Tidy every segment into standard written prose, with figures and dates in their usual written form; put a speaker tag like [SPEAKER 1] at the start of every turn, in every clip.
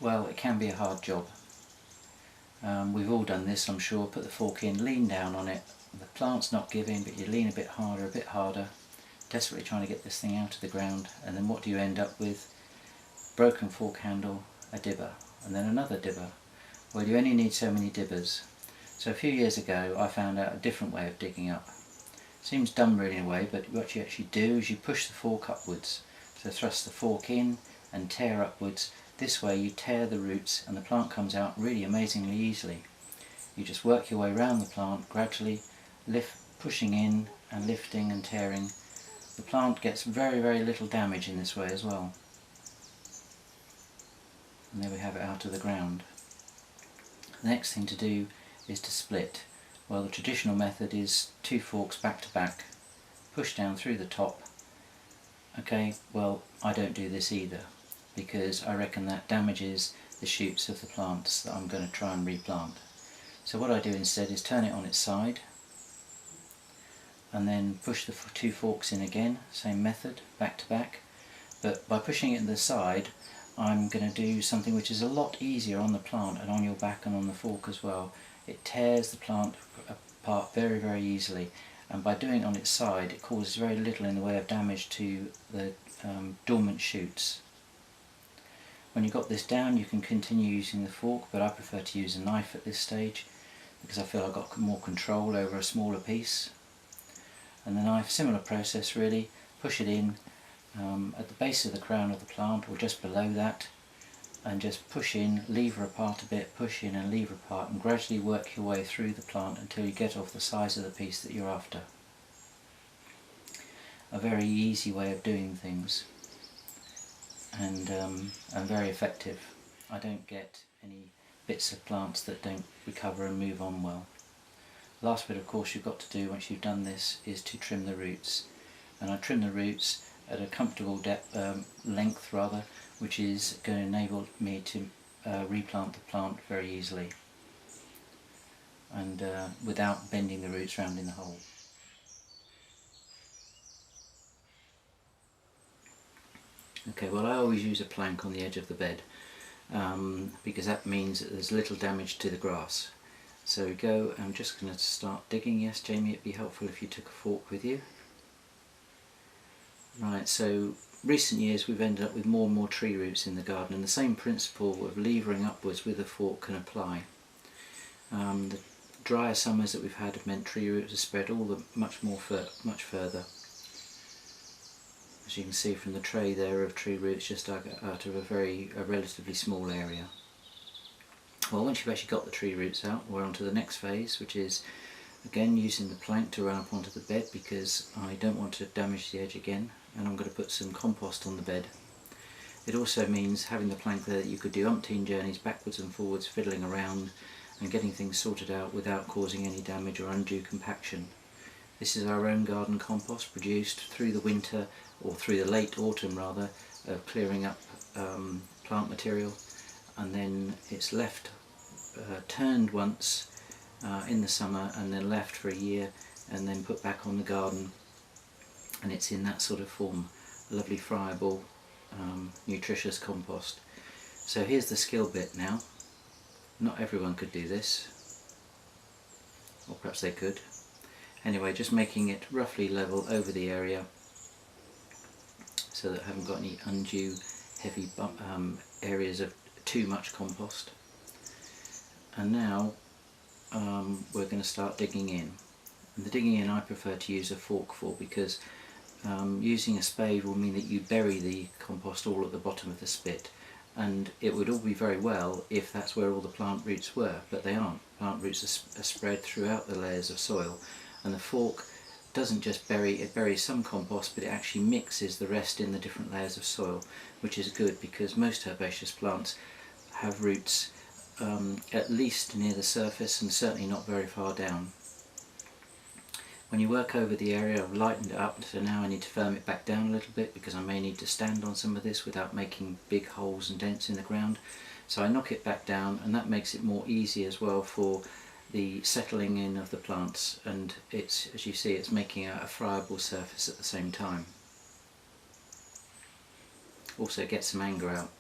[SPEAKER 1] Well, it can be a hard job. We've all done this, I'm sure. Put the fork in, lean down on it. The plant's not giving, but you lean a bit harder, desperately trying to get this thing out of the ground, and then what do you end up with? Broken fork handle, a dibber, and then another dibber. Well, you only need so many dibbers. So a few years ago I found out a different way of digging up. Seems dumb really in a way, but what you actually do is you push the fork upwards. So thrust the fork in and tear upwards. This way you tear the roots and the plant comes out really amazingly easily. You just work your way around the plant gradually, pushing in and lifting and tearing. The plant gets very little damage in this way as well. And there we have it out of the ground. The next thing to do is to split. Well, the traditional method is 2 forks back to back, push down through the top. Okay, well, I don't do this either, because I reckon that damages the shoots of the plants that I'm going to try and replant. So what I do instead is turn it on its side and then push the 2 forks in again, same method, back to back. But by pushing it to the side, I'm going to do something which is a lot easier on the plant and on your back and on the fork as well. It tears the plant apart very easily, and by doing it on its side it causes very little in the way of damage to the dormant shoots. When you've got this down you can continue using the fork, but I prefer to use a knife at this stage because I feel I've got more control over a smaller piece. And the knife, similar process really, push it in at the base of the crown of the plant or just below that, and just push in, lever apart a bit, push in and lever apart, and gradually work your way through the plant until you get off the size of the piece that you're after. A very easy way of doing things, and very effective. I don't get any bits of plants that don't recover and move on well. Last bit of course you've got to do once you've done this is to trim the roots, and I trim the roots at a comfortable length rather, which is going to enable me to replant the plant very easily and without bending the roots round in the hole. Okay, well I always use a plank on the edge of the bed because that means that there's little damage to the grass. So we go, I'm just going to start digging. Yes, Jamie, it'd be helpful if you took a fork with you. Right, so recent years we've ended up with more and more tree roots in the garden, and the same principle of levering upwards with a fork can apply. The drier summers that we've had have meant tree roots have spread much further. As you can see from the tray there of tree roots just out of a relatively small area. Well, once you've actually got the tree roots out, we're on to the next phase, which is again using the plank to run up onto the bed because I don't want to damage the edge again, and I'm going to put some compost on the bed. It also means having the plank there that you could do umpteen journeys backwards and forwards, fiddling around and getting things sorted out without causing any damage or undue compaction. This is our own garden compost produced through the winter, or through the late autumn rather, of clearing up plant material, and then it's left turned once in the summer and then left for a year and then put back on the garden, and it's in that sort of form, a lovely friable nutritious compost. So here's the skill bit now. Not everyone could do this, or perhaps they could. Anyway, just making it roughly level over the area so that I haven't got any undue heavy areas of too much compost. And now we're going to start digging in. And the digging in I prefer to use a fork for, because using a spade will mean that you bury the compost all at the bottom of the spit, and it would all be very well if that's where all the plant roots were, but they aren't. Plant roots are spread throughout the layers of soil, and the fork doesn't just bury, it buries some compost, but it actually mixes the rest in the different layers of soil, which is good because most herbaceous plants have roots at least near the surface and certainly not very far down. When you work over the area, I've lightened it up, so now I need to firm it back down a little bit because I may need to stand on some of this without making big holes and dents in the ground. So I knock it back down, and that makes it more easy as well for the settling in of the plants, and it's, as you see, it's making a friable surface at the same time. Also get some anger out.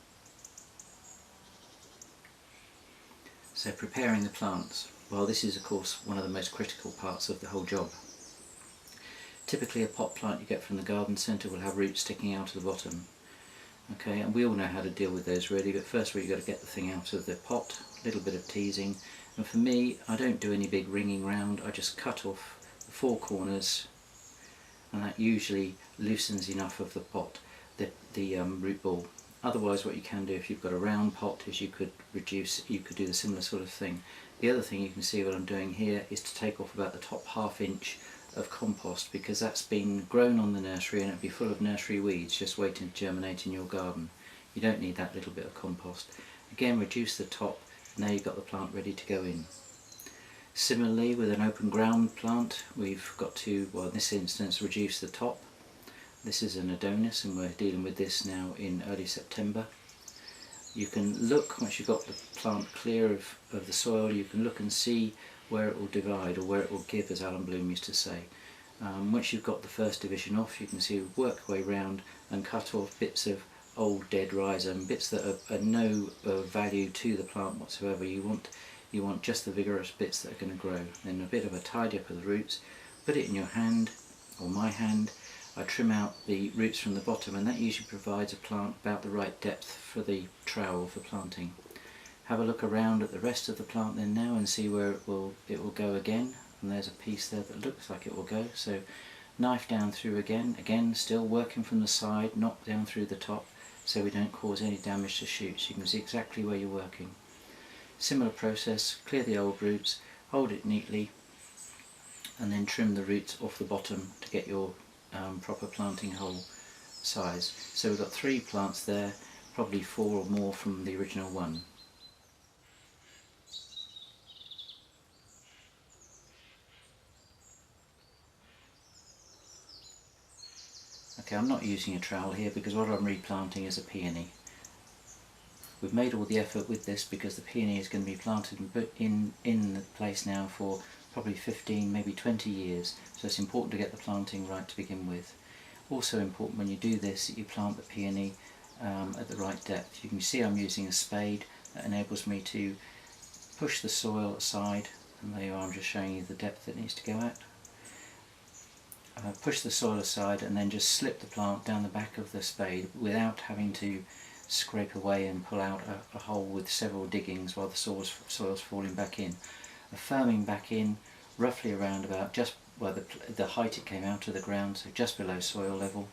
[SPEAKER 1] So preparing the plants, well, this is of course one of the most critical parts of the whole job. Typically a pot plant you get from the garden centre will have roots sticking out of the bottom. Okay, and we all know how to deal with those really, but first of all you've got to get the thing out of the pot, a little bit of teasing, and for me I don't do any big ringing round, I just cut off the four corners, and that usually loosens enough of the pot, the root ball. Otherwise what you can do if you've got a round pot is you could do the similar sort of thing. The other thing you can see what I'm doing here is to take off about the top ½ inch of compost, because that's been grown on the nursery and it'll be full of nursery weeds just waiting to germinate in your garden. You don't need that little bit of compost. Again, reduce the top, and now you've got the plant ready to go in. Similarly with an open ground plant, we've got to, well in this instance, reduce the top. This is an Adonis and we're dealing with this now in early September. You can look, once you've got the plant clear of the soil, you can look and see where it will divide, or where it will give, as Alan Bloom used to say. Once you've got the first division off, you can see work your way round and cut off bits of old dead rhizome, bits that are no value to the plant whatsoever. You want just the vigorous bits that are going to grow. Then a bit of a tidy up of the roots, put it in your hand, or my hand. I trim out the roots from the bottom, and that usually provides a plant about the right depth for the trowel for planting. Have a look around at the rest of the plant then now and see where it will go again, and there's a piece there that looks like it will go. So knife down through again still working from the side, not down through the top, so we don't cause any damage to shoots. You can see exactly where you're working. Similar process, clear the old roots, hold it neatly, and then trim the roots off the bottom to get your proper planting hole size. So we've got 3 plants there, probably 4 or more from the original one. Okay, I'm not using a trowel here because what I'm replanting is a peony. We've made all the effort with this because the peony is going to be planted in the place now for probably 15, maybe 20 years, so it's important to get the planting right to begin with. Also important when you do this that you plant the peony at the right depth. You can see I'm using a spade that enables me to push the soil aside, and there you are, I'm just showing you the depth it needs to go at. Push the soil aside and then just slip the plant down the back of the spade without having to scrape away and pull out a hole with several diggings while the soil's falling back in. Firming back in roughly around about just where the height it came out of the ground, so just below soil level,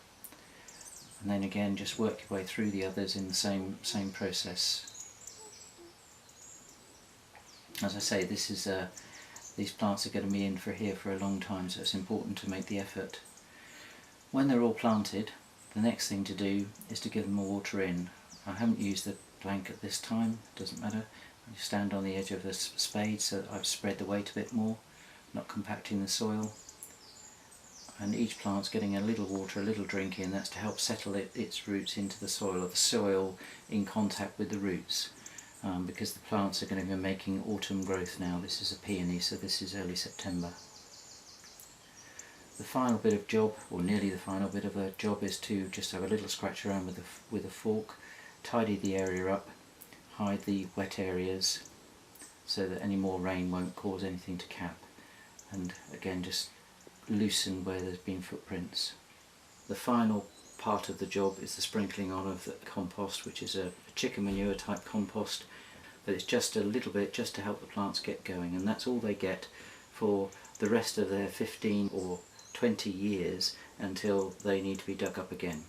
[SPEAKER 1] and then again just work your way through the others in the same process. As I say, this is these plants are going to be in here for a long time, so it's important to make the effort. When they're all planted, the next thing to do is to give them more water in. I haven't used the blanket this time, doesn't matter. I stand on the edge of the spade so that I've spread the weight a bit more, not compacting the soil. And each plant's getting a little water, a little drink in. That's to help settle its roots into the soil, or the soil in contact with the roots. Because the plants are going to be making autumn growth now. This is a peony, so this is early September. The final bit of job, or nearly the final bit of a job, is to just have a little scratch around with a fork, tidy the area up, hide the wet areas so that any more rain won't cause anything to cap, and again just loosen where there's been footprints. The final part of the job is the sprinkling on of the compost, which is a chicken manure type compost, but it's just a little bit just to help the plants get going, and that's all they get for the rest of their 15 or 20 years until they need to be dug up again.